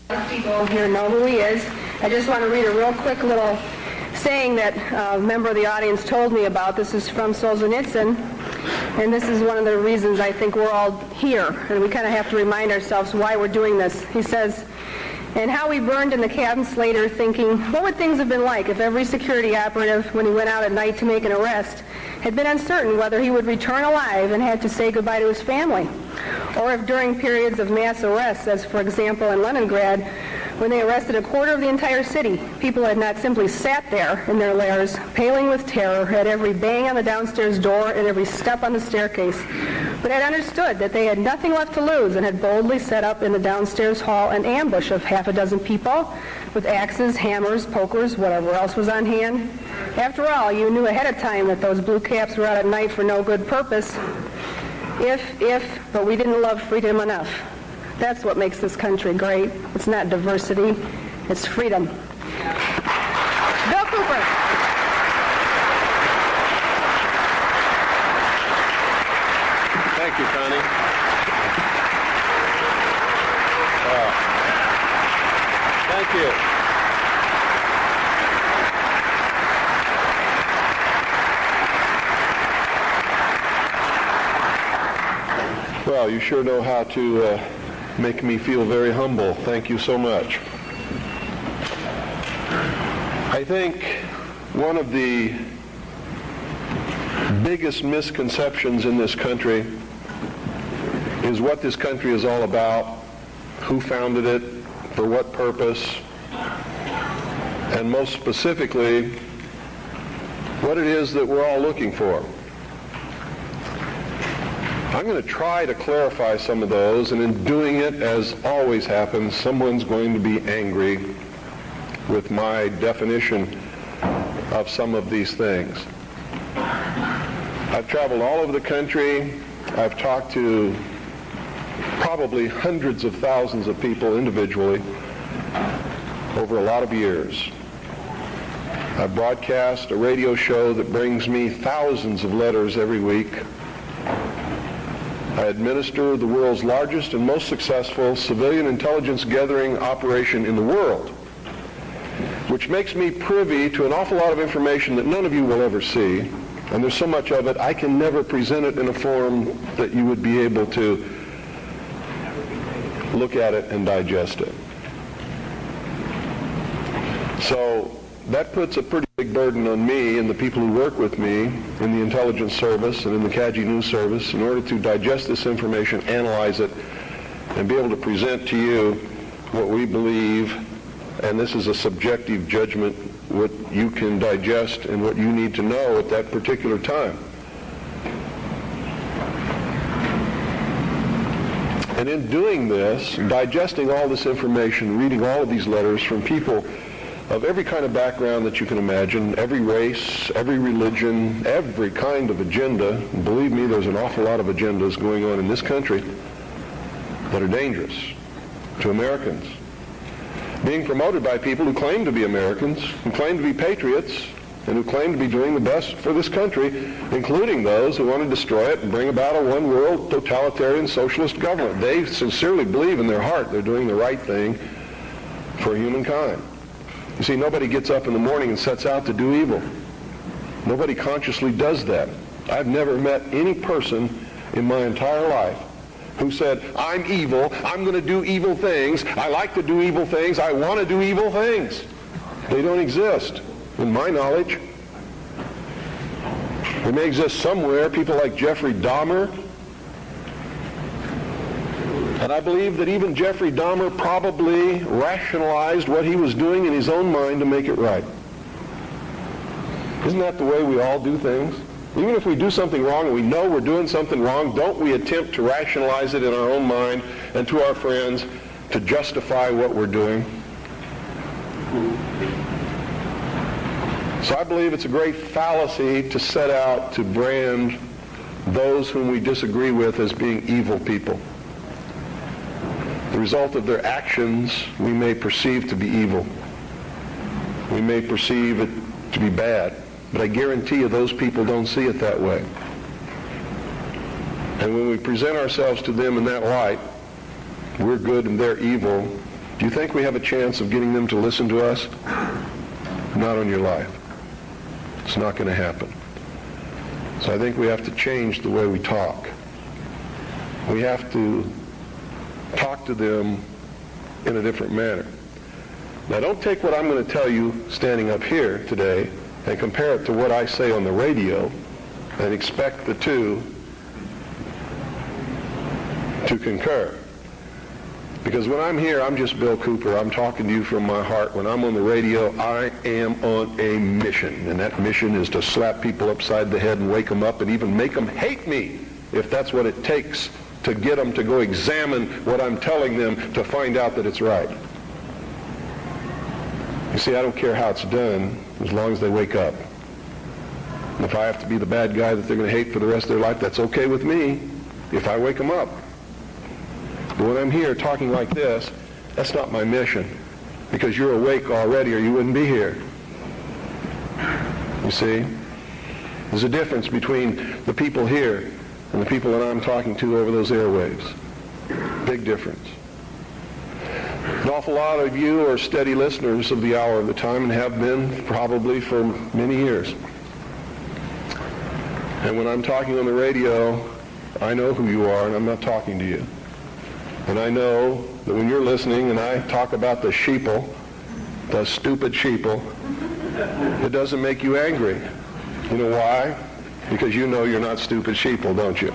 People here know who he is. I just want to read a real quick little saying that a member of the audience told me about. This is from Solzhenitsyn, and this is one of the reasons I think we're all here, and we kind of have to remind ourselves why we're doing this. He says, "And how we burned in the cabins later thinking, what would things have been like if every security operative, when he went out at night to make an arrest, had been uncertain whether he would return alive and had to say goodbye to his family? Or if during periods of mass arrests, as for example in Leningrad, when they arrested a quarter of the entire city, people had not simply sat there in their lairs, paling with terror at every bang on the downstairs door and every step on the staircase, but had understood that they had nothing left to lose and had boldly set up in the downstairs hall an ambush of half a dozen people with axes, hammers, pokers, whatever else was on hand. After all, you knew ahead of time that those blue caps were out at night for no good purpose. But we didn't love freedom enough. That's what makes this country great. It's not diversity, it's freedom." Bill Cooper. Thank you, Connie. Thank you. Well, you sure know how to make me feel very humble. Thank you so much. I think one of the biggest misconceptions in this country is what this country is all about, who founded it, for what purpose, and most specifically, what it is that we're all looking for. I'm going to try to clarify some of those, and in doing it, as always happens, someone's going to be angry with my definition of some of these things. I've traveled all over the country. I've talked to probably hundreds of thousands of people individually over a lot of years. I broadcast a radio show that brings me thousands of letters every week. I administer the world's largest and most successful civilian intelligence gathering operation in the world, which makes me privy to an awful lot of information that none of you will ever see. And there's so much of it, I can never present it in a form that you would be able to look at it and digest it. So that puts a pretty big burden on me and the people who work with me in the intelligence service and in the KAGI News Service in order to digest this information, analyze it, and be able to present to you what we believe, and this is a subjective judgment, what you can digest and what you need to know at that particular time. And in doing this, digesting all this information, reading all of these letters from people of every kind of background that you can imagine, every race, every religion, every kind of agenda. And believe me, there's an awful lot of agendas going on in this country that are dangerous to Americans. Being promoted by people who claim to be Americans, who claim to be patriots, and who claim to be doing the best for this country, including those who want to destroy it and bring about a one-world totalitarian socialist government. They sincerely believe in their heart they're doing the right thing for humankind. You see, nobody gets up in the morning and sets out to do evil. Nobody consciously does that. I've never met any person in my entire life who said, I'm evil, I'm going to do evil things, I like to do evil things, I want to do evil things. They don't exist, in my knowledge. They may exist somewhere, people like Jeffrey Dahmer. And I believe that even Jeffrey Dahmer probably rationalized what he was doing in his own mind to make it right. Isn't that the way we all do things? Even if we do something wrong and we know we're doing something wrong, don't we attempt to rationalize it in our own mind and to our friends to justify what we're doing? So I believe it's a great fallacy to set out to brand those whom we disagree with as being evil people. The result of their actions we may perceive to be evil. We may perceive it to be bad. But I guarantee you those people don't see it that way. And when we present ourselves to them in that light, we're good and they're evil, Do you think we have a chance of getting them to listen to us? Not on your life. It's not going to happen. So I think we have to change the way we talk. We have to talk to them in a different manner. Now, don't take what I'm going to tell you standing up here today and compare it to what I say on the radio and expect the two to concur. Because when I'm here, I'm just Bill Cooper. I'm talking to you from my heart. When I'm on the radio, I am on a mission. And that mission is to slap people upside the head and wake them up and even make them hate me, if that's what it takes to get them to go examine what I'm telling them to find out that it's right. You see, I don't care how it's done as long as they wake up. And if I have to be the bad guy that they're going to hate for the rest of their life, that's okay with me if I wake them up. But when I'm here talking like this, that's not my mission, because you're awake already or you wouldn't be here. You see? There's a difference between the people here and the people that I'm talking to over those airwaves. Big difference. An awful lot of you are steady listeners of the Hour of the Time and have been probably for many years. And when I'm talking on the radio, I know who you are and I'm not talking to you. And I know that when you're listening and I talk about the sheeple, the stupid sheeple, it doesn't make you angry. You know why? Because you know you're not stupid sheeple, don't you?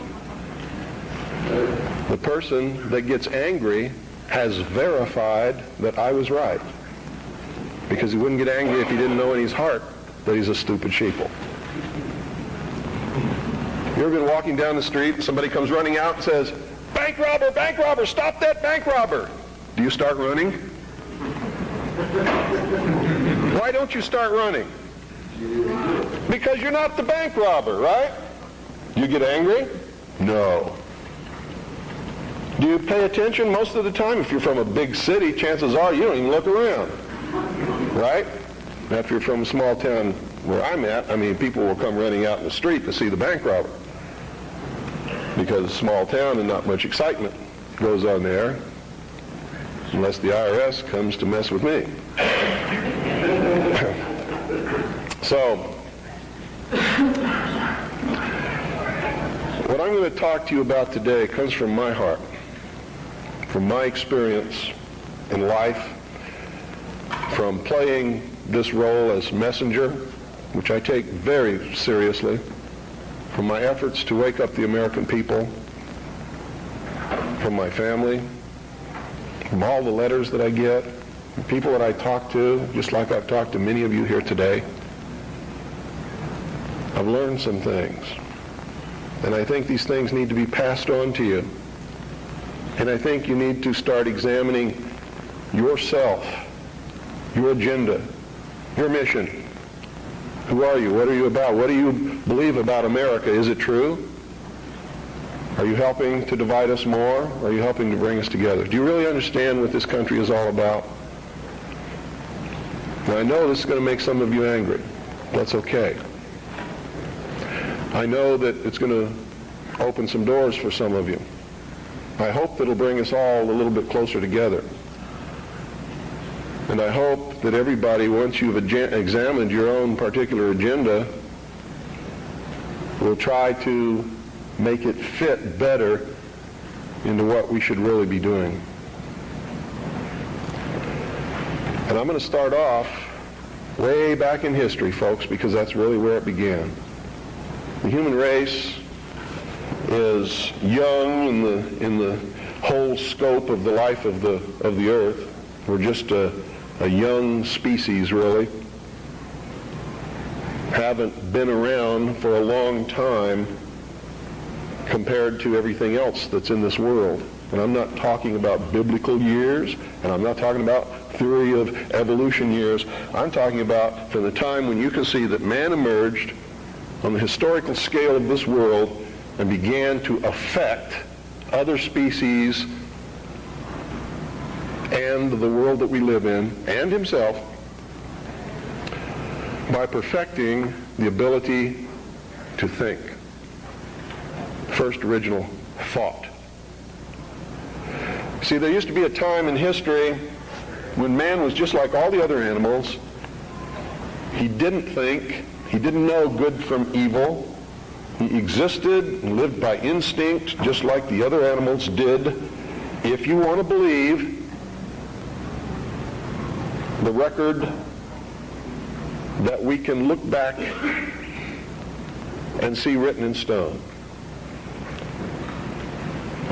The person that gets angry has verified that I was right. Because he wouldn't get angry if he didn't know in his heart that he's a stupid sheeple. You ever been walking down the street, somebody comes running out and says, bank robber, stop that bank robber. Do you start running? Why don't you start running? Because you're not the bank robber, right? You get angry? No. Do you pay attention? Most of the time, if you're from a big city, chances are you don't even look around, right? Now, if you're from a small town where I'm at, people will come running out in the street to see the bank robber. Because it's a small town and not much excitement goes on there, unless the IRS comes to mess with me. So, what I'm going to talk to you about today comes from my heart, from my experience in life, from playing this role as messenger, which I take very seriously, from my efforts to wake up the American people, from my family, from all the letters that I get, from people that I talk to, just like I've talked to many of you here today. I've learned some things. And I think these things need to be passed on to you. And I think you need to start examining yourself, your agenda, your mission. Who are you? What are you about? What do you believe about America? Is it true? Are you helping to divide us more? Or are you helping to bring us together? Do you really understand what this country is all about? Now, I know this is going to make some of you angry. That's okay. I know that it's going to open some doors for some of you. I hope that it'll bring us all a little bit closer together. And I hope that everybody, once you've examined your own particular agenda, will try to make it fit better into what we should really be doing. And I'm going to start off way back in history, folks, because that's really where it began. The human race is young in the whole scope of the life of the earth. We're just a young species, really. Haven't been around for a long time compared to everything else that's in this world. And I'm not talking about biblical years, and I'm not talking about theory of evolution years. I'm talking about from the time when you can see that man emerged on the historical scale of this world and began to affect other species and the world that we live in, and himself, by perfecting the ability to think. First original thought. See, there used to be a time in history when man was just like all the other animals, he didn't think, he didn't know good from evil. He existed and lived by instinct just like the other animals did. If you want to believe the record that we can look back and see written in stone.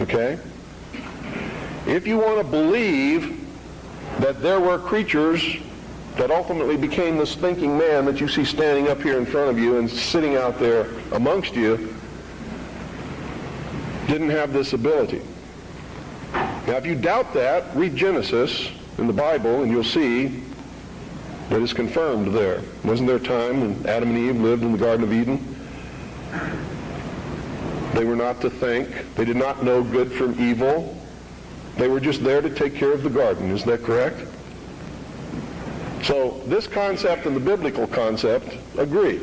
Okay? If you want to believe that there were creatures that ultimately became this thinking man that you see standing up here in front of you and sitting out there amongst you, didn't have this ability. Now, if you doubt that, read Genesis in the Bible and you'll see that it's confirmed there. Wasn't there a time when Adam and Eve lived in the Garden of Eden? They were not to think. They did not know good from evil. They were just there to take care of the garden. Is that correct? So this concept and the biblical concept agree.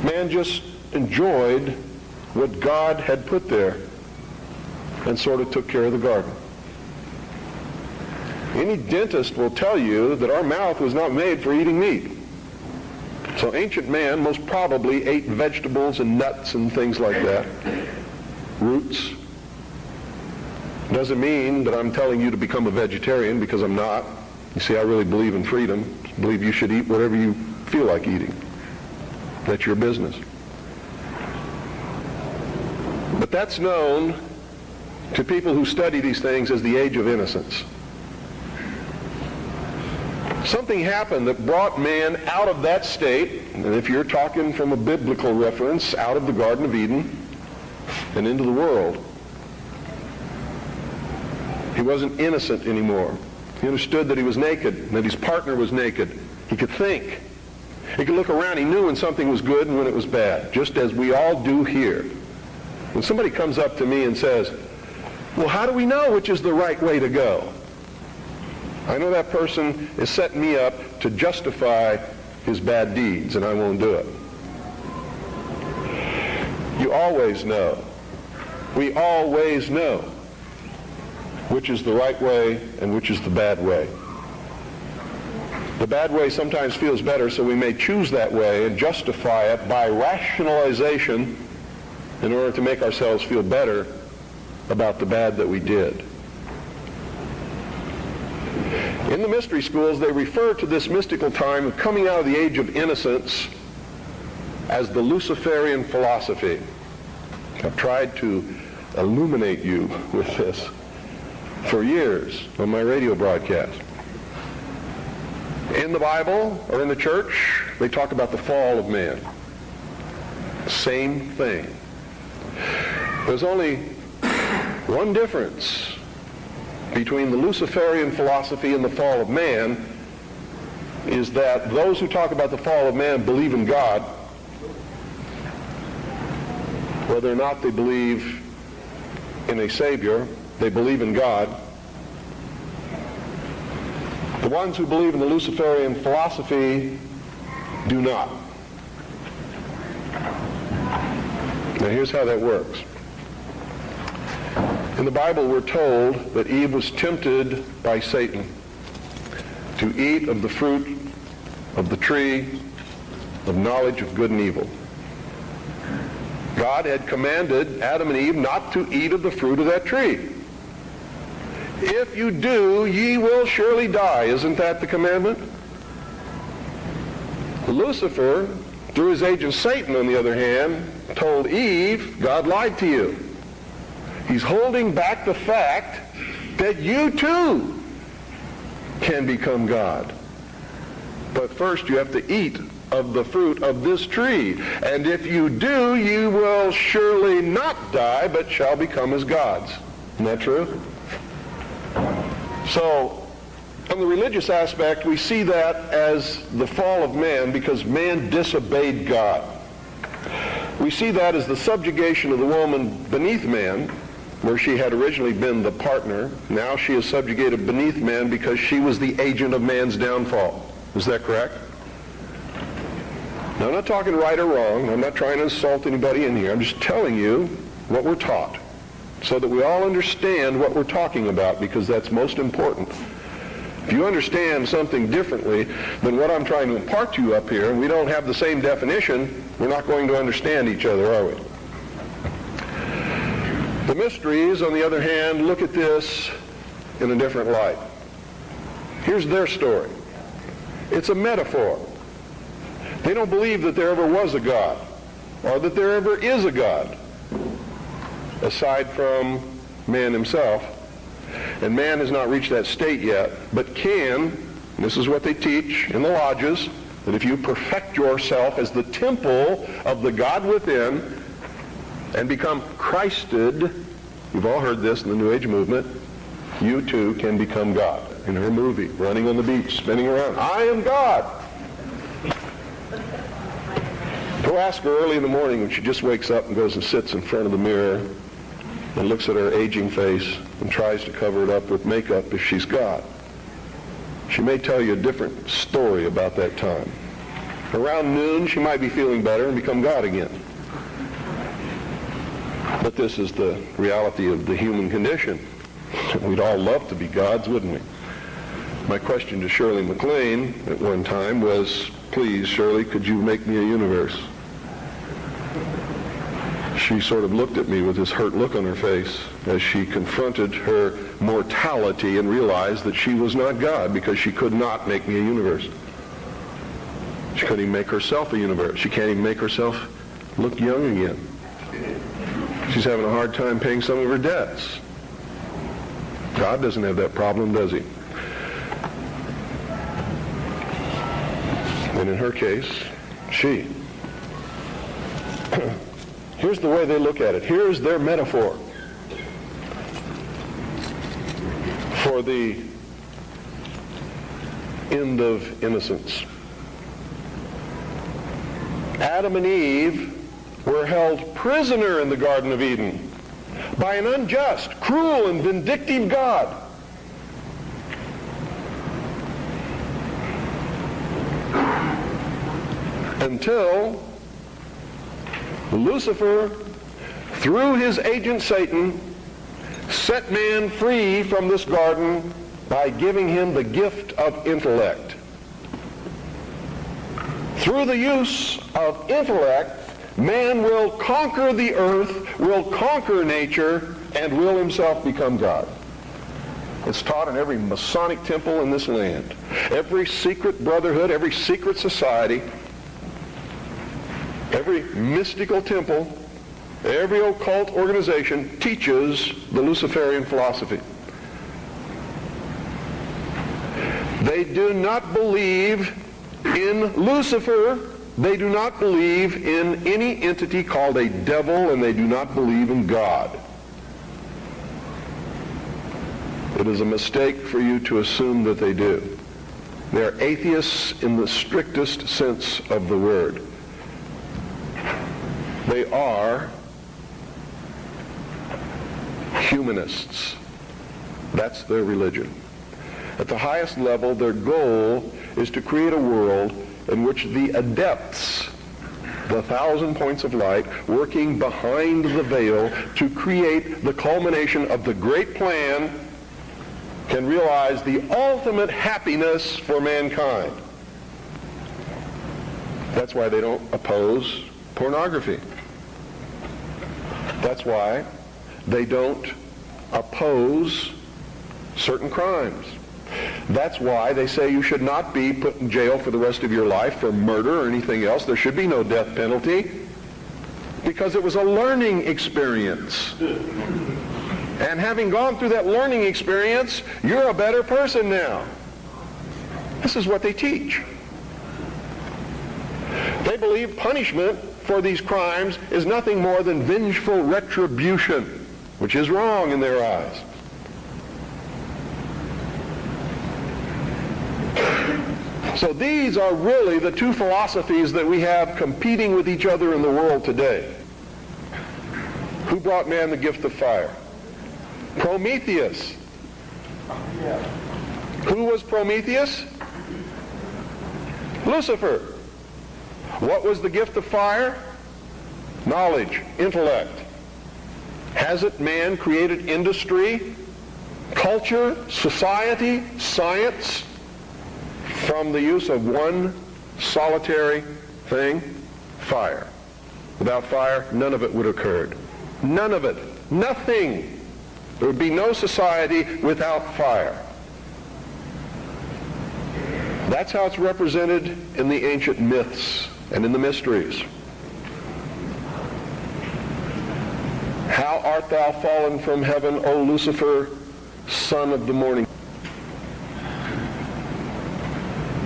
Man just enjoyed what God had put there and sort of took care of the garden. Any dentist will tell you that our mouth was not made for eating meat. So ancient man most probably ate vegetables and nuts and things like that. Roots. Doesn't mean that I'm telling you to become a vegetarian, because I'm not. You see, I really believe in freedom. I believe you should eat whatever you feel like eating. That's your business. But that's known to people who study these things as the age of innocence. Something happened that brought man out of that state, and if you're talking from a biblical reference, out of the Garden of Eden and into the world. He wasn't innocent anymore. He understood that he was naked, and that his partner was naked. He could think. He could look around. He knew when something was good and when it was bad, just as we all do here. When somebody comes up to me and says, well, how do we know which is the right way to go? I know that person is setting me up to justify his bad deeds, and I won't do it. You always know. We always know which is the right way and which is the bad way. The bad way sometimes feels better, so we may choose that way and justify it by rationalization in order to make ourselves feel better about the bad that we did. In the mystery schools, they refer to this mystical time of coming out of the age of innocence as the Luciferian philosophy. I've tried to illuminate you with this for years on my radio broadcast. In the Bible or in the church, they talk about the fall of man. Same thing. There's only one difference between the Luciferian philosophy and the fall of man, is that those who talk about the fall of man believe in God, whether or not they believe in a Savior. They believe in God. The ones who believe in the Luciferian philosophy do not. Now here's how that works. In the Bible we're told that Eve was tempted by Satan to eat of the fruit of the tree of knowledge of good and evil. God had commanded Adam and Eve not to eat of the fruit of that tree. If you do, ye will surely die. Isn't that the commandment? Lucifer, through his agent Satan, on the other hand, told Eve, God lied to you. He's holding back the fact that you too can become God. But first you have to eat of the fruit of this tree. And if you do, you will surely not die, but shall become as gods. Isn't that true? So, on the religious aspect, we see that as the fall of man because man disobeyed God. We see that as the subjugation of the woman beneath man, where she had originally been the partner. Now she is subjugated beneath man because she was the agent of man's downfall. Is that correct? Now, I'm not talking right or wrong. I'm not trying to insult anybody in here. I'm just telling you what we're taught. so that we all understand what we're talking about, because that's most important. If you understand something differently than what I'm trying to impart to you up here, and we don't have the same definition, we're not going to understand each other, are we? The mysteries, on the other hand, look at this in a different light. Here's their story. It's a metaphor. They don't believe that there ever was a God, or that there ever is a God, aside from man himself. And man has not reached that state yet, but can, and this is what they teach in the lodges, that if you perfect yourself as the temple of the God within and become Christed, you've all heard this in the New Age movement, you too can become God. In her movie, Running on the Beach, spinning around, I am God. Go ask her early in the morning when she just wakes up and goes and sits in front of the mirror and looks at her aging face and tries to cover it up with makeup if she's God. She may tell you a different story about that time. Around noon, she might be feeling better and become God again. But this is the reality of the human condition. We'd all love to be gods, wouldn't we? My question to Shirley MacLaine at one time was, please, Shirley, could you make me a universe? She sort of looked at me with this hurt look on her face as she confronted her mortality and realized that she was not God because she could not make me a universe. She couldn't even make herself a universe. She can't even make herself look young again. She's having a hard time paying some of her debts. God doesn't have that problem, does he? And in her case, she. Here's the way they look at it. Here's their metaphor for the end of innocence. Adam and Eve were held prisoner in the Garden of Eden by an unjust, cruel, and vindictive God. Until Lucifer, through his agent Satan, set man free from this garden by giving him the gift of intellect. Through the use of intellect, man will conquer the earth, will conquer nature, and will himself become God. It's taught in every Masonic temple in this land. Every secret brotherhood, every secret society, every mystical temple, every occult organization teaches the Luciferian philosophy. They do not believe in Lucifer. They do not believe in any entity called a devil, and they do not believe in God. It is a mistake for you to assume that they do. They are atheists in the strictest sense of the word. They are humanists. That's their religion. At the highest level, their goal is to create a world in which the adepts, the 1,000 points of light, working behind the veil to create the culmination of the great plan, can realize the ultimate happiness for mankind. That's why they don't oppose pornography. That's why they don't oppose certain crimes. That's why they say you should not be put in jail for the rest of your life for murder or anything else. There should be no death penalty, because it was a learning experience. And having gone through that learning experience, you're a better person now. This is what they teach. They believe punishment for these crimes is nothing more than vengeful retribution, which is wrong in their eyes. So these are really the two philosophies that we have competing with each other in the world today. Who brought man the gift of fire? Prometheus. Who was Prometheus? Lucifer. What was the gift of fire? Knowledge, intellect. Hasn't man created industry, culture, society, science from the use of one solitary thing? Fire. Without fire, none of it would have occurred. None of it. Nothing. There would be no society without fire. That's how it's represented in the ancient myths and in the mysteries. How art thou fallen from heaven, O Lucifer, son of the morning?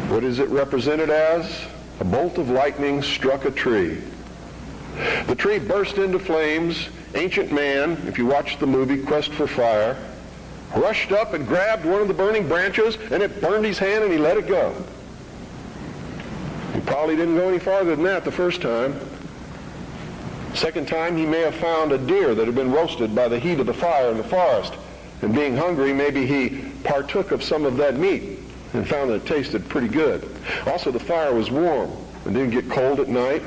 What is it represented as? A bolt of lightning struck a tree. The tree burst into flames. Ancient man, if you watch the movie Quest for Fire, rushed up and grabbed one of the burning branches, and it burned his hand, and he let it go. He probably didn't go any farther than that the first time. Second time, he may have found a deer that had been roasted by the heat of the fire in the forest. And being hungry, maybe he partook of some of that meat and found that it tasted pretty good. Also, the fire was warm and didn't get cold at night.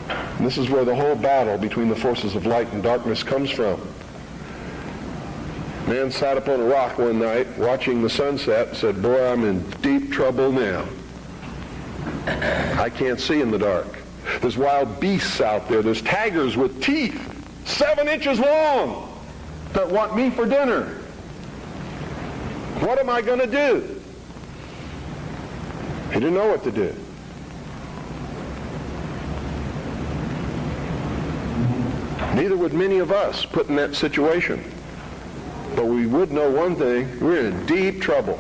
And this is where the whole battle between the forces of light and darkness comes from. Man sat up on a rock one night watching the sunset and said, "Boy, I'm in deep trouble now. I can't see in the dark. There's wild beasts out there. There's tigers with teeth 7 inches long that want me for dinner. What am I going to do?" He didn't know what to do. Neither would many of us put in that situation. But we would know one thing: we're in deep trouble.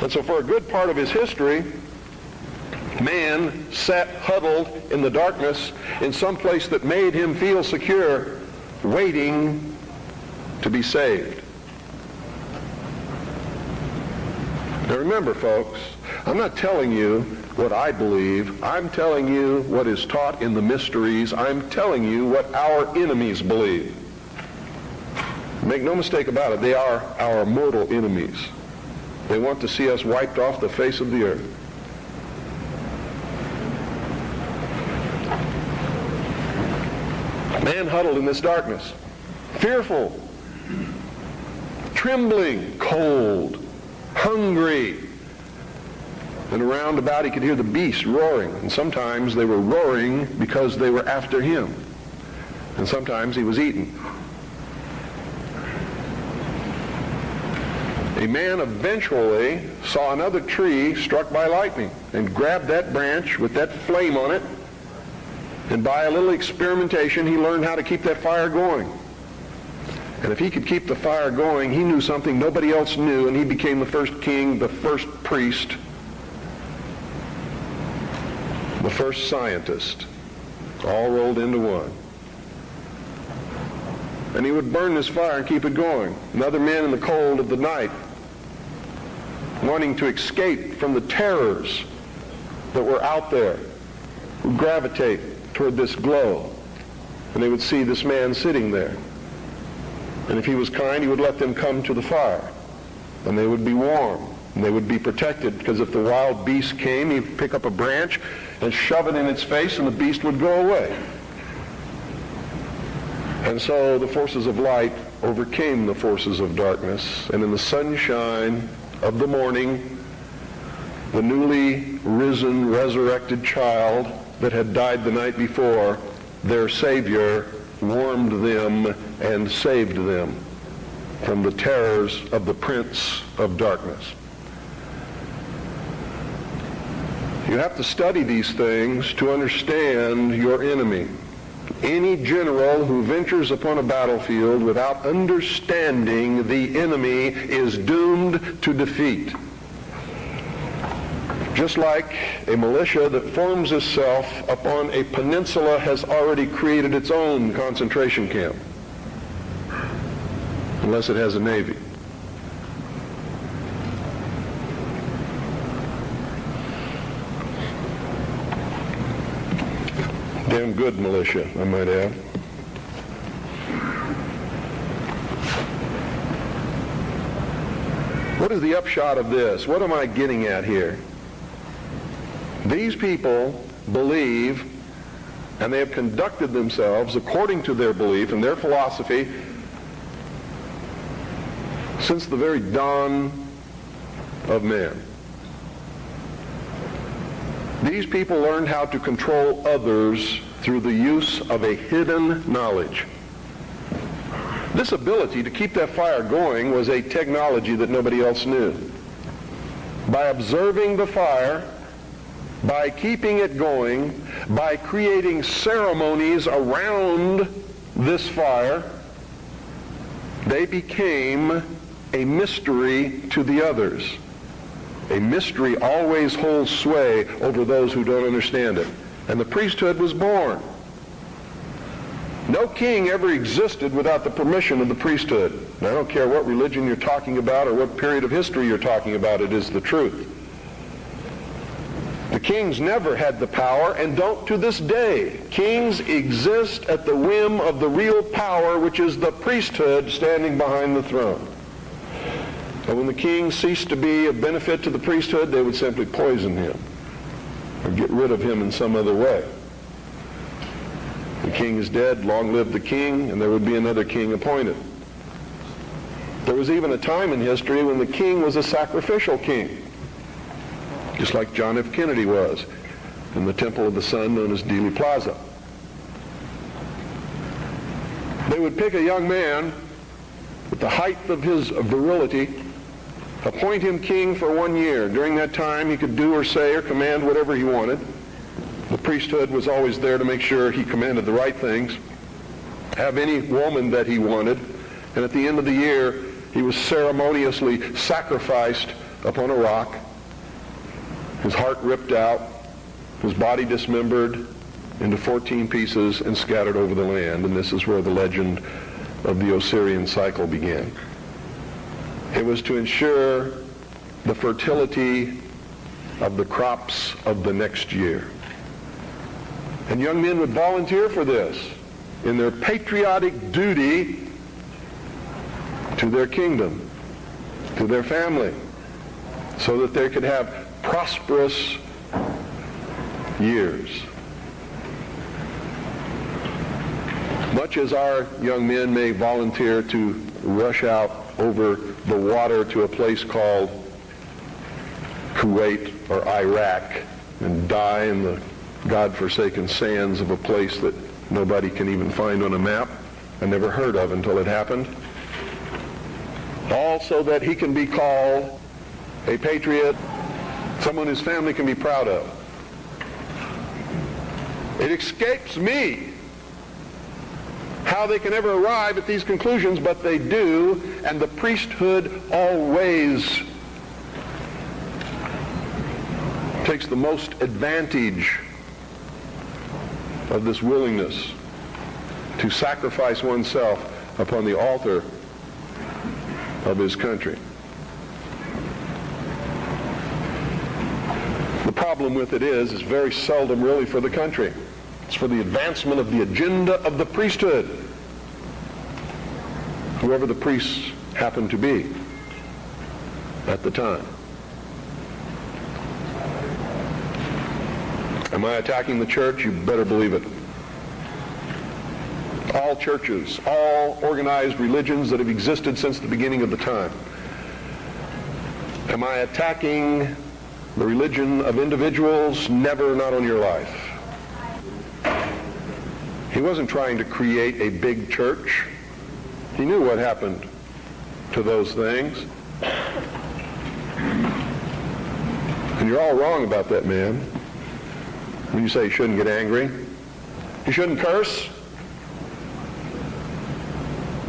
And so for a good part of his history, man sat huddled in the darkness in some place that made him feel secure, waiting to be saved. Now remember, folks, I'm not telling you what I believe. I'm telling you what is taught in the mysteries. I'm telling you what our enemies believe. Make no mistake about it, they are our mortal enemies. They want to see us wiped off the face of the earth. Man huddled in this darkness, fearful, trembling, cold, hungry. And around about he could hear the beasts roaring. And sometimes they were roaring because they were after him. And sometimes he was eaten. A man eventually saw another tree struck by lightning and grabbed that branch with that flame on it. And by a little experimentation, he learned how to keep that fire going. And if he could keep the fire going, he knew something nobody else knew, and he became the first king, the first priest, the first scientist, all rolled into one. And he would burn this fire and keep it going. And other men in the cold of the night, wanting to escape from the terrors that were out there, would gravitate toward this glow. And they would see this man sitting there. And if he was kind, he would let them come to the fire. And they would be warm. And they would be protected, because if the wild beast came, he'd pick up a branch and shove it in its face, and the beast would go away. And so the forces of light overcame the forces of darkness, and in the sunshine of the morning, the newly risen, resurrected child that had died the night before, their Savior, warmed them and saved them from the terrors of the prince of darkness. You have to study these things to understand your enemy. Any general who ventures upon a battlefield without understanding the enemy is doomed to defeat. Just like a militia that forms itself upon a peninsula has already created its own concentration camp, unless it has a navy. Damn good militia, I might add. What is the upshot of this? What am I getting at here? These people believe And they have conducted themselves according to their belief and their philosophy since the very dawn of man. These people learned how to control others through the use of a hidden knowledge. This ability to keep that fire going was a technology that nobody else knew. By observing the fire, by keeping it going, by creating ceremonies around this fire, they became a mystery to the others. A mystery always holds sway over those who don't understand it. And the priesthood was born. No king ever existed without the permission of the priesthood. And I don't care what religion you're talking about or what period of history you're talking about, it is the truth. The kings never had the power and don't to this day. Kings exist at the whim of the real power, which is the priesthood standing behind the throne. And when the king ceased to be of benefit to the priesthood, they would simply poison him or get rid of him in some other way. The king is dead, long live the king, and there would be another king appointed. There was even a time in history when the king was a sacrificial king, just like John F. Kennedy was in the Temple of the Sun known as Dealey Plaza. They would pick a young man at the height of his virility, appoint him king for 1 year. During that time, he could do or say or command whatever he wanted. The priesthood was always there to make sure he commanded the right things, have any woman that he wanted, and at the end of the year, he was ceremoniously sacrificed upon a rock, his heart ripped out, his body dismembered into 14 pieces and scattered over the land. And this is where the legend of the Osirian cycle began. It was to ensure the fertility of the crops of the next year. And young men would volunteer for this in their patriotic duty to their kingdom, to their family, so that they could have prosperous years. Much as our young men may volunteer to rush out over the water to a place called Kuwait or Iraq and die in the God-forsaken sands of a place that nobody can even find on a map and never heard of until it happened, all so that he can be called a patriot, someone his family can be proud of. It escapes me how they can ever arrive at these conclusions, but they do, and the priesthood always takes the most advantage of this willingness to sacrifice oneself upon the altar of his country. The problem with it is very seldom really for the country. It's for the advancement of the agenda of the priesthood, whoever the priests happen to be at the time. Am I attacking the church? You better believe it. All churches, all organized religions that have existed since the beginning of the time. Am I attacking the religion of individuals? Never, not on your life. He wasn't trying to create a big church. He knew what happened to those things. And you're all wrong about that man. When you say you shouldn't get angry, you shouldn't curse,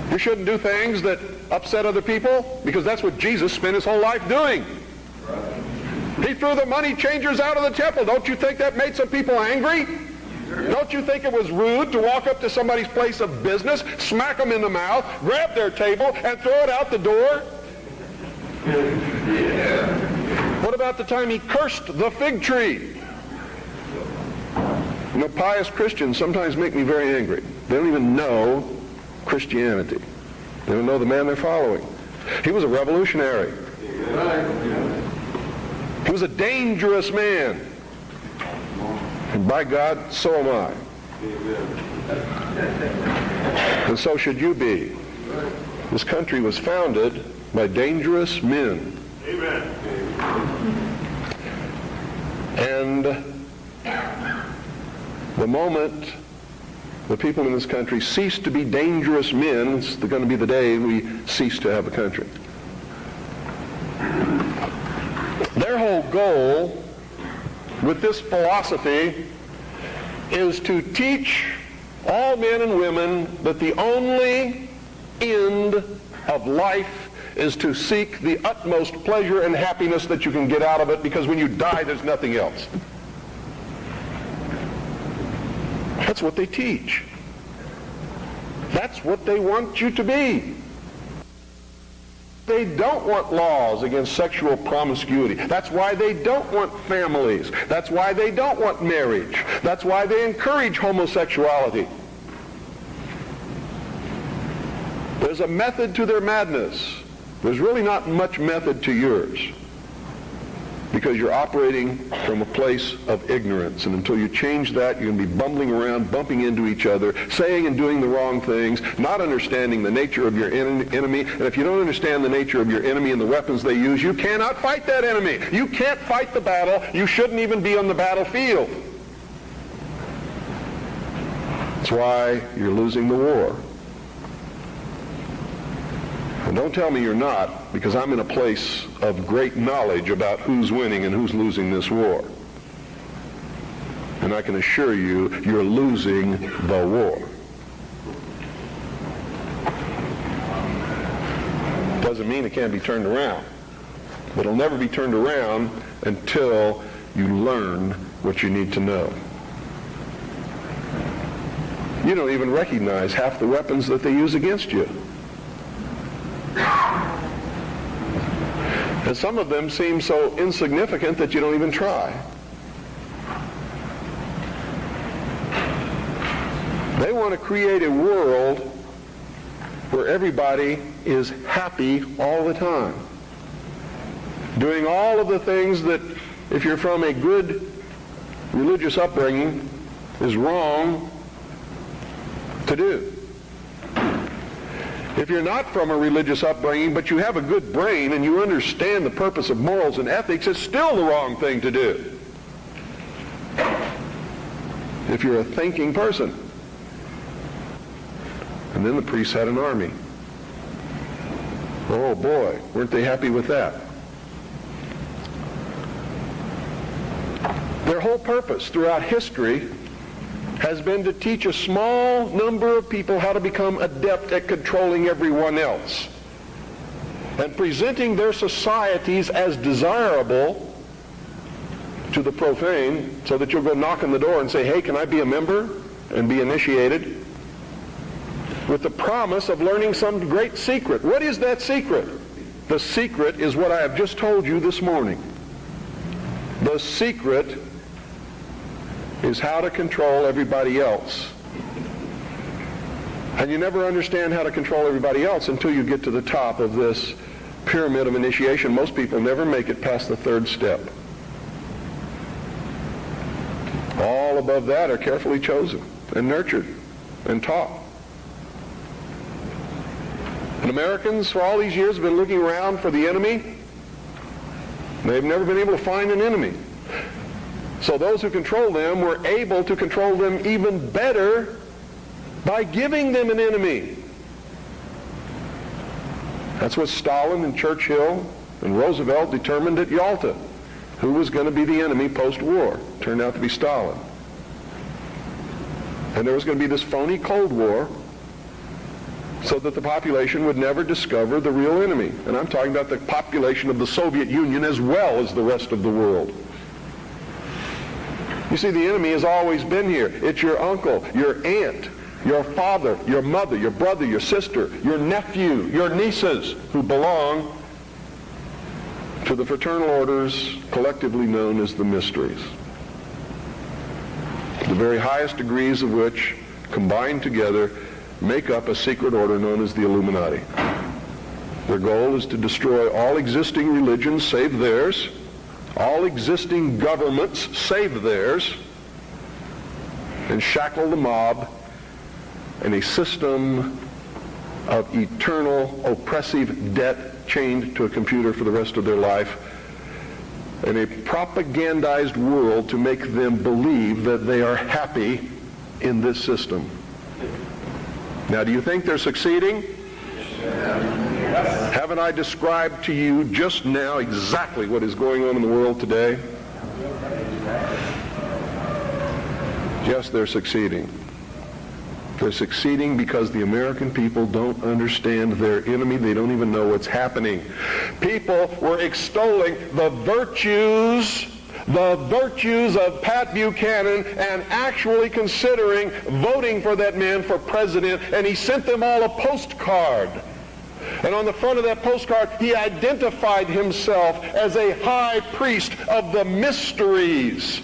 you shouldn't do things that upset other people, because that's what Jesus spent his whole life doing. He threw the money changers out of the temple. Don't you think that made some people angry? Don't you think it was rude to walk up to somebody's place of business, smack them in the mouth, grab their table, and throw it out the door? What about the time he cursed the fig tree? You know, pious Christians sometimes make me very angry. They don't even know Christianity. They don't know the man they're following. He was a revolutionary. He was a dangerous man. And by God, so am I. And so should you be. This country was founded by dangerous men. Amen. And the moment the people in this country cease to be dangerous men, it's going to be the day we cease to have a country. Their whole goal with this philosophy is to teach all men and women that the only end of life is to seek the utmost pleasure and happiness that you can get out of it, because when you die, there's nothing else. That's what they teach. That's what they want you to be. They don't want laws against sexual promiscuity. That's why they don't want families. That's why they don't want marriage. That's why they encourage homosexuality. There's a method to their madness. There's really not much method to yours, because you're operating from a place of ignorance. And until you change that, you're going to be bumbling around, bumping into each other, saying and doing the wrong things, not understanding the nature of your enemy. And if you don't understand the nature of your enemy and the weapons they use, you cannot fight that enemy. You can't fight the battle. You shouldn't even be on the battlefield. That's why you're losing the war. And don't tell me you're not, because I'm in a place of great knowledge about who's winning and who's losing this war. And I can assure you, you're losing the war. Doesn't mean it can't be turned around. But it'll never be turned around until you learn what you need to know. You don't even recognize half the weapons that they use against you. And some of them seem so insignificant that you don't even try. They want to create a world where everybody is happy all the time, doing all of the things that, if you're from a good religious upbringing, is wrong to do. If you're not from a religious upbringing, but you have a good brain and you understand the purpose of morals and ethics, it's still the wrong thing to do. If you're a thinking person. And then the priests had an army. Oh boy, weren't they happy with that? Their whole purpose throughout history has been to teach a small number of people how to become adept at controlling everyone else and presenting their societies as desirable to the profane, so that you'll go knock on the door and say, hey, can I be a member and be initiated, with the promise of learning some great secret. What is that secret? The secret is what I have just told you this morning. The secret is how to control everybody else. And you never understand how to control everybody else until you get to the top of this pyramid of initiation. Most people never make it past the third step. All above that are carefully chosen and nurtured and taught. And Americans for all these years have been looking around for the enemy. They've never been able to find an enemy. So those who control them were able to control them even better by giving them an enemy. That's what Stalin and Churchill and Roosevelt determined at Yalta. Who was going to be the enemy post-war? Turned out to be Stalin. And there was going to be this phony Cold War so that the population would never discover the real enemy. And I'm talking about the population of the Soviet Union as well as the rest of the world. You see, the enemy has always been here. It's your uncle, your aunt, your father, your mother, your brother, your sister, your nephew, your nieces, who belong to the fraternal orders collectively known as the mysteries. The very highest degrees of which, combined together, make up a secret order known as the Illuminati. Their goal is to destroy all existing religions save theirs, all existing governments save theirs, and shackle the mob in a system of eternal oppressive debt chained to a computer for the rest of their life, in a propagandized world to make them believe that they are happy in this system. Now, do you think they're succeeding? Haven't I described to you just now exactly what is going on in the world today? Yes, they're succeeding. They're succeeding because the American people don't understand their enemy. They don't even know what's happening. People were extolling the virtues of Pat Buchanan and actually considering voting for that man for president, and he sent them all a postcard. And on the front of that postcard, he identified himself as a high priest of the mysteries.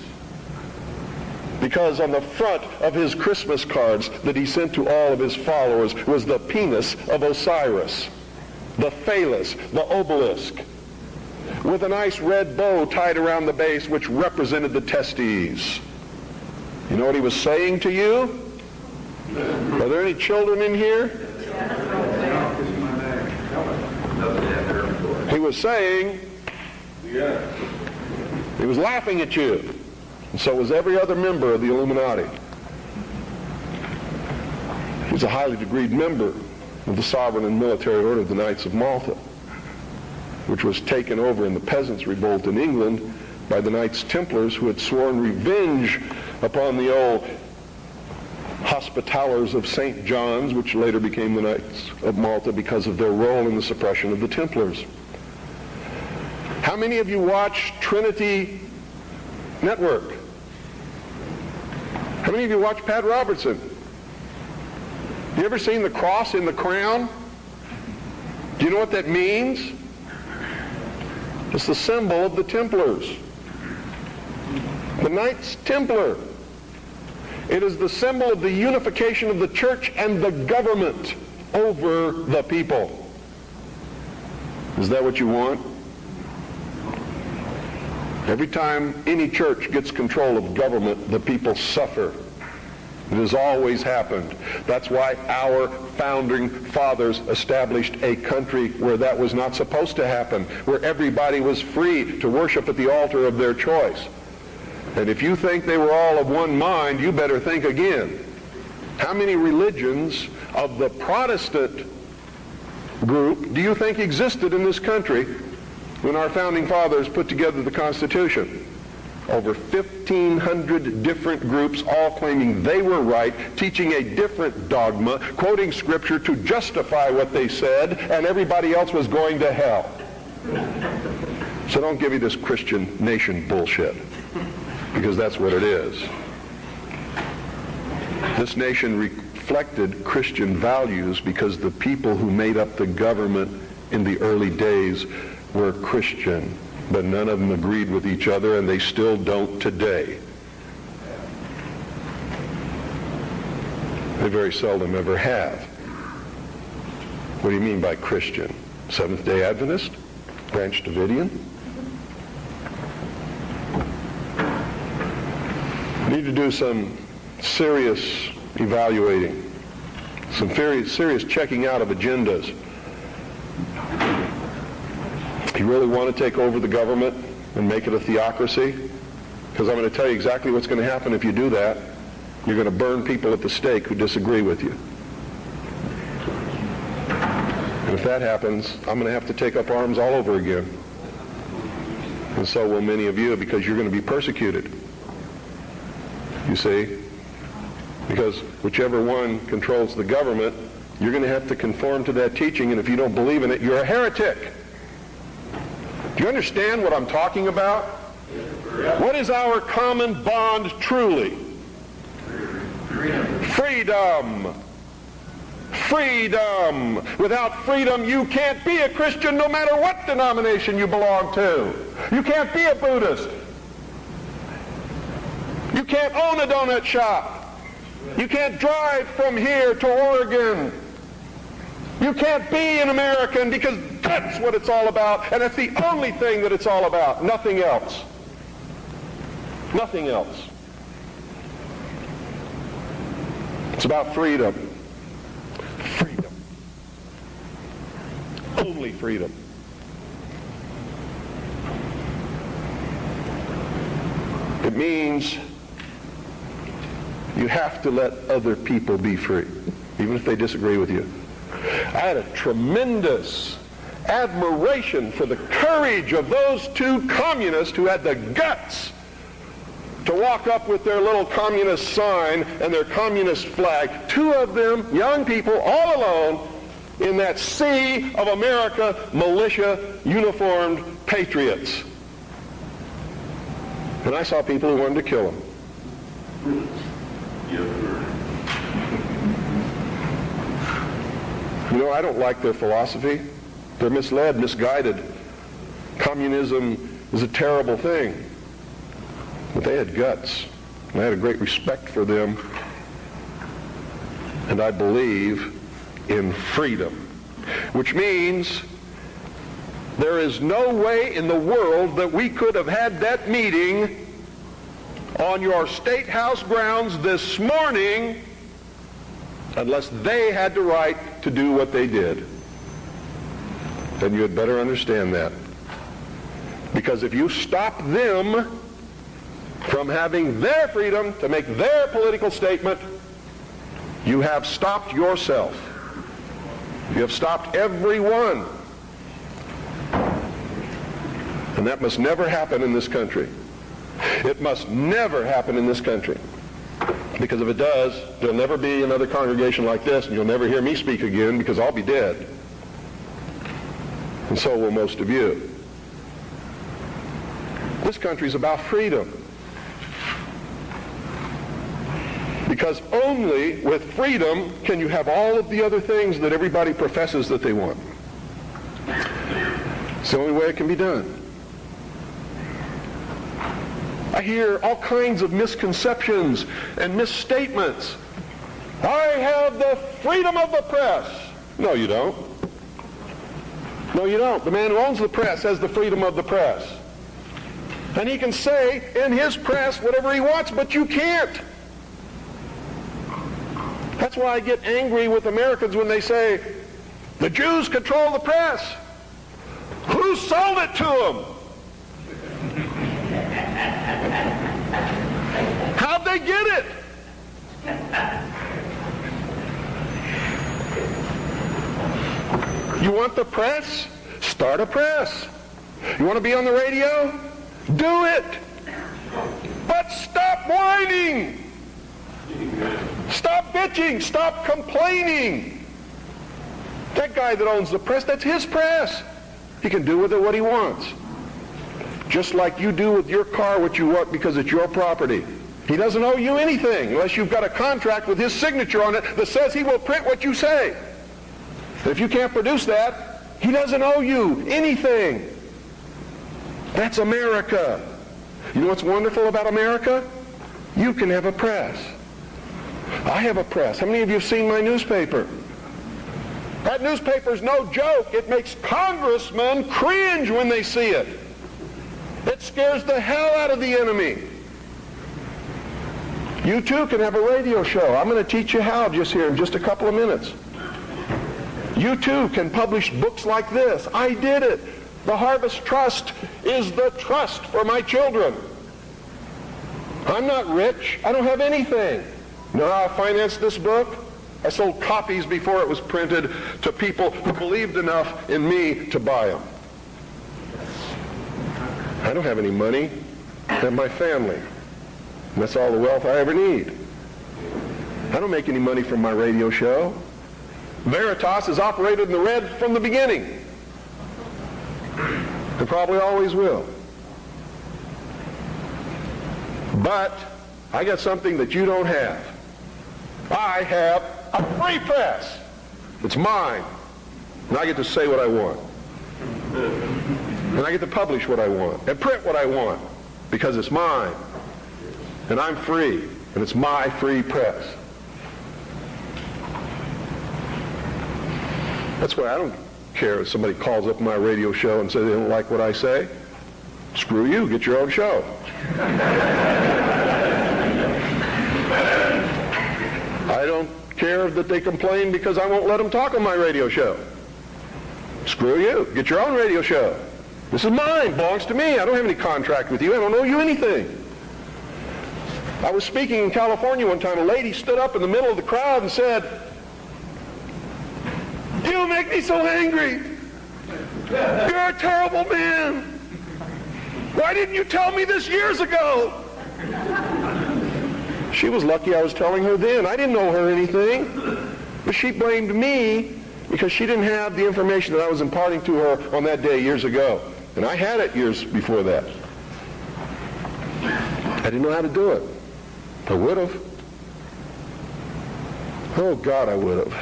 Because on the front of his Christmas cards that he sent to all of his followers was the penis of Osiris, the phallus, the obelisk, with a nice red bow tied around the base which represented the testes. You know what he was saying to you? Are there any children in here? He was saying, he was laughing at you. And so was every other member of the Illuminati. He was a highly degreed member of the sovereign and military order of the Knights of Malta, which was taken over in the Peasants' Revolt in England by the Knights Templars, who had sworn revenge upon the old Hospitallers of St. John's, which later became the Knights of Malta because of their role in the suppression of the Templars. How many of you watch Trinity Network? How many of you watch Pat Robertson? You ever seen the cross in the crown? Do you know what that means? It's the symbol of the Templars. The Knights Templar. It is the symbol of the unification of the church and the government over the people. Is that what you want? Every time any church gets control of government, the people suffer. It has always happened. That's why our founding fathers established a country where that was not supposed to happen, where everybody was free to worship at the altar of their choice. And if you think they were all of one mind, you better think again. How many religions of the Protestant group do you think existed in this country when our founding fathers put together the Constitution? Over 1,500 different groups, all claiming they were right, teaching a different dogma, quoting Scripture to justify what they said, and everybody else was going to hell. So don't give me this Christian nation bullshit, because that's what it is. This nation reflected Christian values because the people who made up the government in the early days were Christian, but none of them agreed with each other, and they still don't today. They very seldom ever have. What do you mean by Christian? Seventh-day Adventist? Branch Davidian? We need to do some serious evaluating, some very serious checking out of agendas. You really want to take over the government and make it a theocracy? Because I'm going to tell you exactly what's going to happen if you do that. You're going to burn people at the stake who disagree with you. And if that happens, I'm going to have to take up arms all over again. And so will many of you, because you're going to be persecuted. You see? Because whichever one controls the government, you're going to have to conform to that teaching, and if you don't believe in it, you're a heretic. Do you understand what I'm talking about? What is our common bond truly? Freedom. Freedom. Without freedom, you can't be a Christian no matter what denomination you belong to. You can't be a Buddhist. You can't own a donut shop. You can't drive from here to Oregon. You can't be an American, because that's what it's all about, and that's the only thing that it's all about. Nothing else. Nothing else. It's about freedom. Freedom. Only freedom. It means you have to let other people be free, even if they disagree with you. I had a tremendous admiration for the courage of those two communists who had the guts to walk up with their little communist sign and their communist flag. Two of them, young people, all alone in that sea of America, militia, uniformed patriots. And I saw people who wanted to kill them. You know, I don't like their philosophy. They're misled, misguided. Communism is a terrible thing. But they had guts. And I had a great respect for them. And I believe in freedom. Which means there is no way in the world that we could have had that meeting on your State House grounds this morning unless they had the right to do what they did. Then you had better understand that. Because if you stop them from having their freedom to make their political statement, you have stopped yourself. You have stopped everyone. And that must never happen in this country. It must never happen in this country. Because if it does, there'll never be another congregation like this, and you'll never hear me speak again because I'll be dead. And so will most of you. This country's about freedom. Because only with freedom can you have all of the other things that everybody professes that they want. It's the only way it can be done. I hear all kinds of misconceptions and misstatements. I have the freedom of the press. No, you don't. No, you don't. The man who owns the press has the freedom of the press. And he can say in his press whatever he wants, but you can't. That's why I get angry with Americans when they say, the Jews control the press. Who sold it to them? How'd they get it? You want the press? Start a press. You want to be on the radio? Do it. But stop whining. Stop bitching. Stop complaining. That guy that owns the press, that's his press. He can do with it what he wants. Just like you do with your car what you want because it's your property. He doesn't owe you anything unless you've got a contract with his signature on it that says he will print what you say. If you can't produce that, he doesn't owe you anything. That's America. You know what's wonderful about America? You can have a press. I have a press. How many of you have seen my newspaper? That newspaper's no joke. It makes congressmen cringe when they see it. It scares the hell out of the enemy. You too can have a radio show. I'm going to teach you how just here in just a couple of minutes. You too can publish books like this. I did it. The Harvest Trust is the trust for my children. I'm not rich. I don't have anything. You know how I financed this book? I sold copies before it was printed to people who believed enough in me to buy them. I don't have any money. I have my family. And that's all the wealth I ever need. I don't make any money from my radio show. Veritas has operated in the red from the beginning. And probably always will. But I got something that you don't have. I have a free press. It's mine. And I get to say what I want. And I get to publish what I want and print what I want because it's mine. And I'm free. And it's my free press. That's why I don't care if somebody calls up my radio show and says they don't like what I say. Screw you. Get your own show. I don't care that they complain because I won't let them talk on my radio show. Screw you. Get your own radio show. This is mine. Belongs to me. I don't have any contract with you. I don't owe you anything. I was speaking in California one time. A lady stood up in the middle of the crowd and said, "You make me so angry. You're a terrible man. Why didn't you tell me this years ago?" She was lucky I was telling her then. I didn't owe her anything. But she blamed me because she didn't have the information that I was imparting to her on that day years ago. And I had it years before that. I didn't know how to do it. I would have. Oh, God, I would have.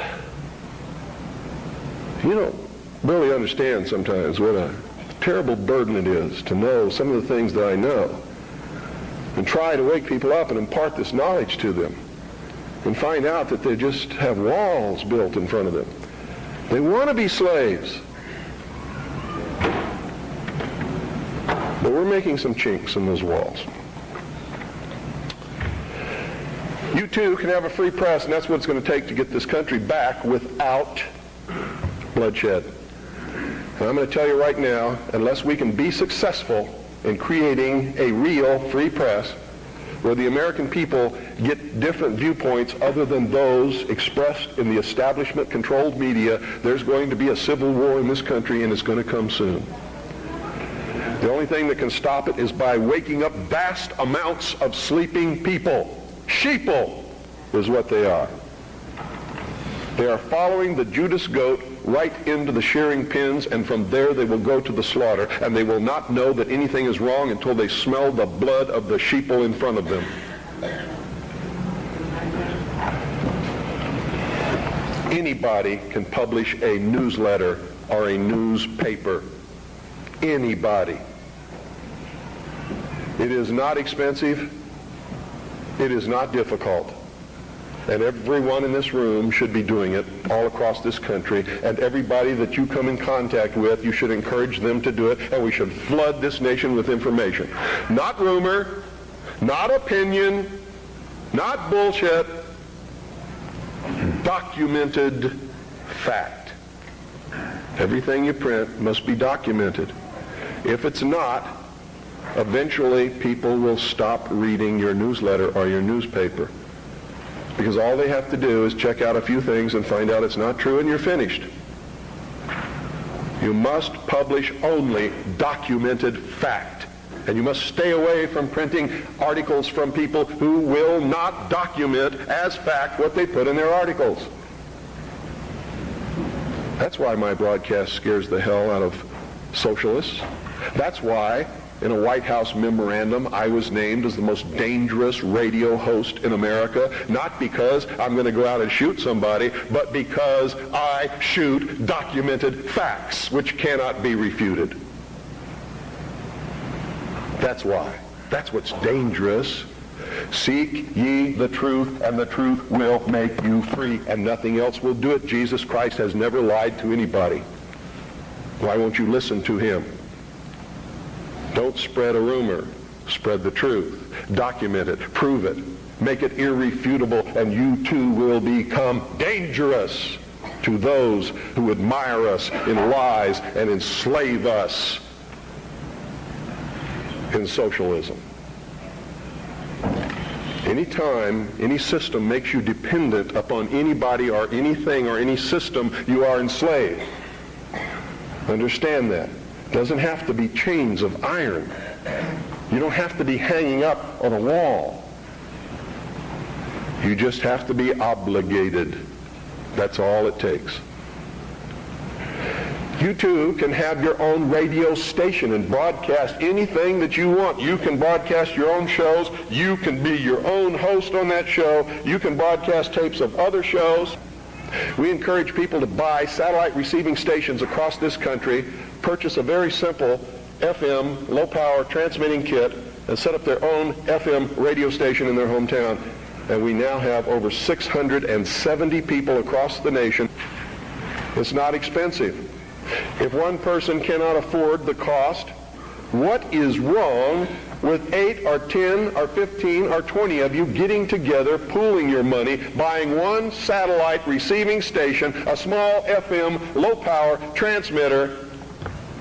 You don't really understand sometimes what a terrible burden it is to know some of the things that I know and try to wake people up and impart this knowledge to them and find out that they just have walls built in front of them. They want to be slaves. But we're making some chinks in those walls. You too can have a free press, and that's what it's going to take to get this country back without bloodshed. And I'm going to tell you right now, unless we can be successful in creating a real free press where the American people get different viewpoints other than those expressed in the establishment-controlled media, there's going to be a civil war in this country, and it's going to come soon. The only thing that can stop it is by waking up vast amounts of sleeping people. Sheeple is what they are. They are following the Judas goat right into the shearing pins, and from there they will go to the slaughter, and they will not know that anything is wrong until they smell the blood of the sheeple in front of them. Anybody can publish a newsletter or a newspaper. Anybody. It is not expensive. It is not difficult. And everyone in this room should be doing it all across this country. And everybody that you come in contact with, you should encourage them to do it. And we should flood this nation with information. Not rumor, not opinion, not bullshit. Documented fact. Everything you print must be documented. If it's not, eventually people will stop reading your newsletter or your newspaper. Because all they have to do is check out a few things and find out it's not true, and you're finished. You must publish only documented fact. And you must stay away from printing articles from people who will not document as fact what they put in their articles. That's why my broadcast scares the hell out of socialists. That's why in a White House memorandum I was named as the most dangerous radio host in America, not because I'm going to go out and shoot somebody, but because I shoot documented facts which cannot be refuted. That's why. That's what's dangerous. Seek ye the truth, and the truth will make you free, and nothing else will do it. Jesus Christ has never lied to anybody. Why won't you listen to him? Don't spread a rumor. Spread the truth. Document it. Prove it. Make it irrefutable, and you too will become dangerous to those who admire us in lies and enslave us in socialism. Anytime any system makes you dependent upon anybody or anything or any system, you are enslaved. Understand that. It doesn't have to be chains of iron. You don't have to be hanging up on a wall. You just have to be obligated. That's all it takes. You too can have your own radio station and broadcast anything that you want. You can broadcast your own shows. You can be your own host on that show. You can broadcast tapes of other shows. We encourage people to buy satellite receiving stations across this country, purchase a very simple FM, low-power transmitting kit, and set up their own FM radio station in their hometown. And we now have over 670 people across the nation. It's not expensive. If one person cannot afford the cost What is wrong with 8 or 10 or 15 or 20 of you getting together, pooling your money, buying one satellite receiving station, a small FM low-power transmitter,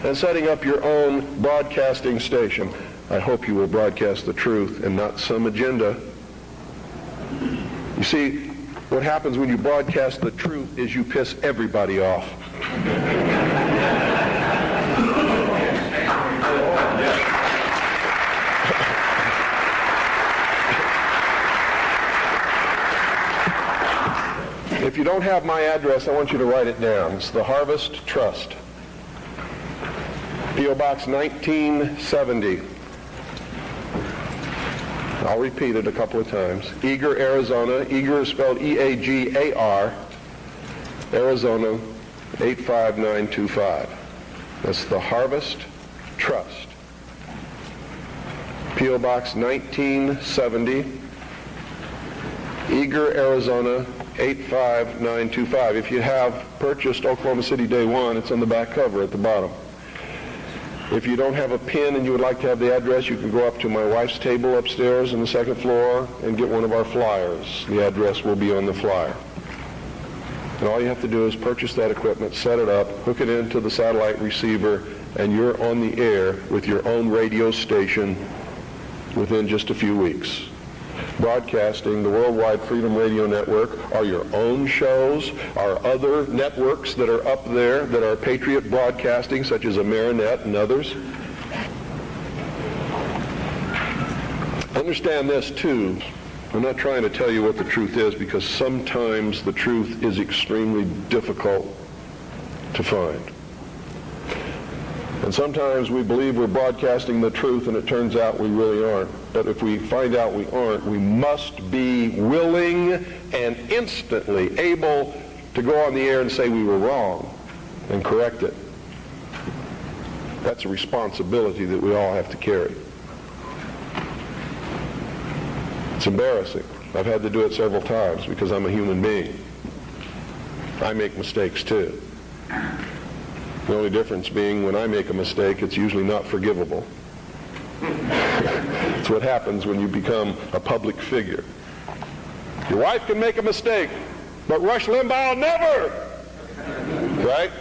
and setting up your own broadcasting station? I hope you will broadcast the truth and not some agenda. You see, what happens when you broadcast the truth is you piss everybody off. If you don't have my address, I want you to write it down. It's the Harvest Trust. P.O. Box 1970. I'll repeat it a couple of times. Eagar, Arizona. Eagar is spelled E-A-G-A-R. Arizona 85925. That's the Harvest Trust. P.O. Box 1970. Eagar, Arizona 85925. If you have purchased Oklahoma City Day One, it's on the back cover at the bottom. If you don't have a pen and you would like to have the address, you can go up to my wife's table upstairs on the second floor and get one of our flyers. The address will be on the flyer. And all you have to do is purchase that equipment, set it up, hook it into the satellite receiver, and you're on the air with your own radio station within just a few weeks. Broadcasting the Worldwide Freedom Radio Network are your own shows, are other networks that are up there that are Patriot Broadcasting, such as Amerinet and others. Understand this too. I'm not trying to tell you what the truth is, because sometimes the truth is extremely difficult to find. And sometimes we believe we're broadcasting the truth and it turns out we really aren't. But if we find out we aren't, we must be willing and instantly able to go on the air and say we were wrong and correct it. That's a responsibility that we all have to carry. It's embarrassing. I've had to do it several times because I'm a human being. I make mistakes too. The only difference being when I make a mistake, it's usually not forgivable. It's what happens when you become a public figure. Your wife can make a mistake, but Rush Limbaugh never! Right?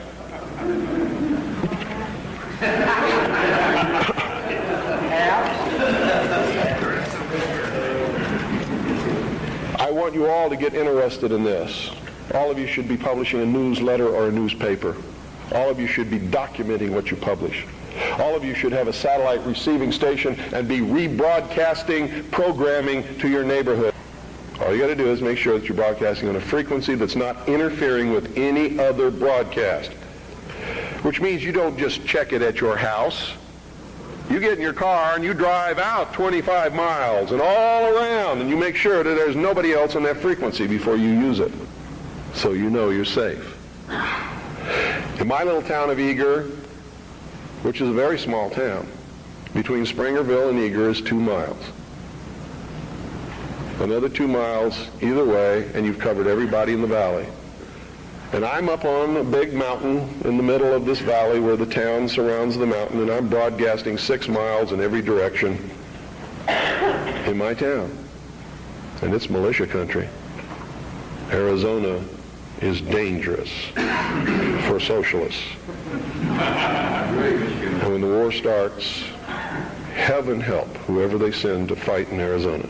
I want you all to get interested in this. All of you should be publishing a newsletter or a newspaper. All of you should be documenting what you publish. All of you should have a satellite receiving station and be rebroadcasting programming to your neighborhood. All you got to do is make sure that you're broadcasting on a frequency that's not interfering with any other broadcast. Which means you don't just check it at your house. You get in your car and you drive out 25 miles and all around, and you make sure that there's nobody else on that frequency before you use it, so you know you're safe. In my little town of Eagar, which is a very small town, between Springerville and Eagar is 2 miles. Another 2 miles either way, and you've covered everybody in the valley. And I'm up on a big mountain in the middle of this valley where the town surrounds the mountain, and I'm broadcasting 6 miles in every direction in my town. And it's militia country. Arizona is dangerous for socialists. And when the war starts, heaven help whoever they send to fight in Arizona.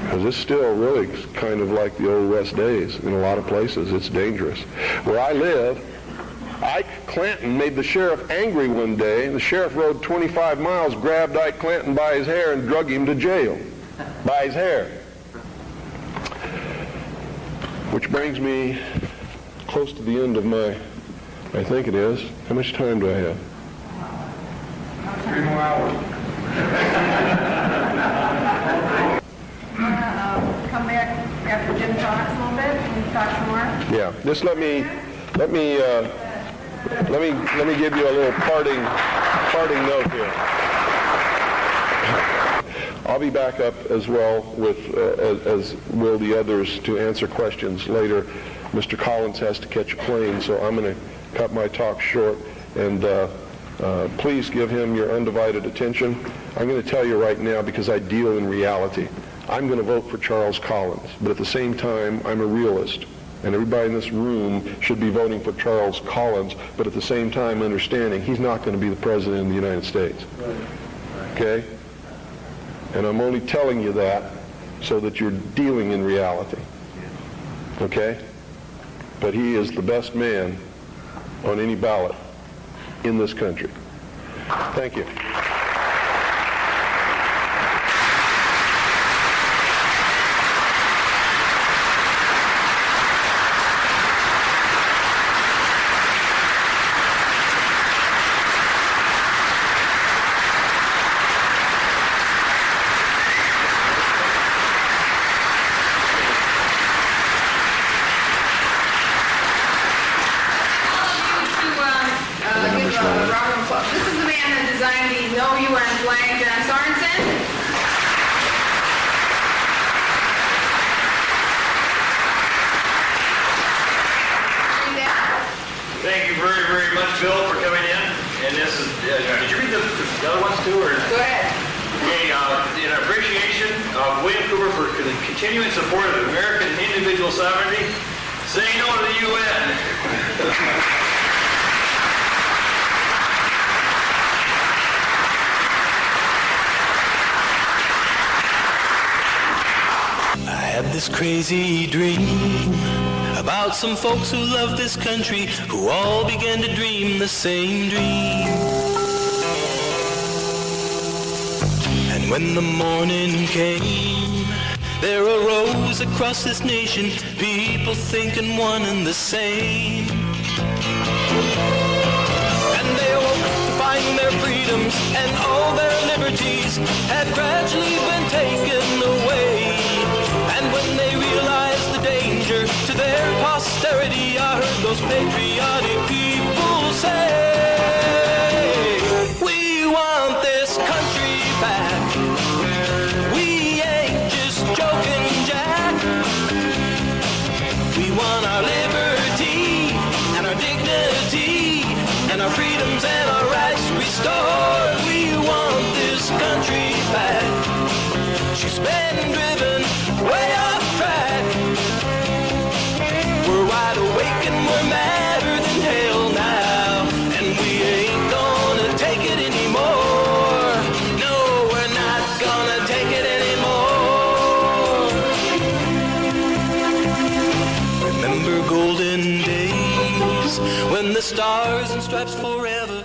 Because it's still really kind of like the old West days in a lot of places. It's dangerous. Where I live, Ike Clanton made the sheriff angry one day. The sheriff rode 25 miles, grabbed Ike Clanton by his hair and drug him to jail by his hair. Which brings me close to the end of my, I think it is. How much time do I have? 3 more hours. Come back after Jim talks a little bit and talk some more. Yeah. Just let me give you a little parting note here. I'll be back up as well with, as will the others, to answer questions later. Mr. Collins has to catch a plane, so I'm going to cut my talk short and Please give him your undivided attention. I'm going to tell you right now, because I deal in reality, I'm going to vote for Charles Collins, but at the same time, I'm a realist. And everybody in this room should be voting for Charles Collins, but at the same time understanding he's not going to be the president of the United States. Okay? And I'm only telling you that so that you're dealing in reality. Okay? But he is the best man on any ballot in this country. Thank you. Continuing support of American individual sovereignty, say no to the UN. I had this crazy dream about some folks who love this country, who all began to dream the same dream. And when the morning came, there arose across this nation people thinking one and the same. And they awoke to find their freedoms and all their liberties had gradually been taken away. And when they realized the danger to their posterity, I heard those patriotic people say, we want this country back. We ain't just joking, Jack. We want our liberty and our dignity and our freedoms and our rights restored. We want this country back. She's been driven way off track. We're wide awake and we're madder than hell now, and we ain't gonna take it anymore. No, we're not gonna take it anymore. Remember golden days when the stars and stripes forever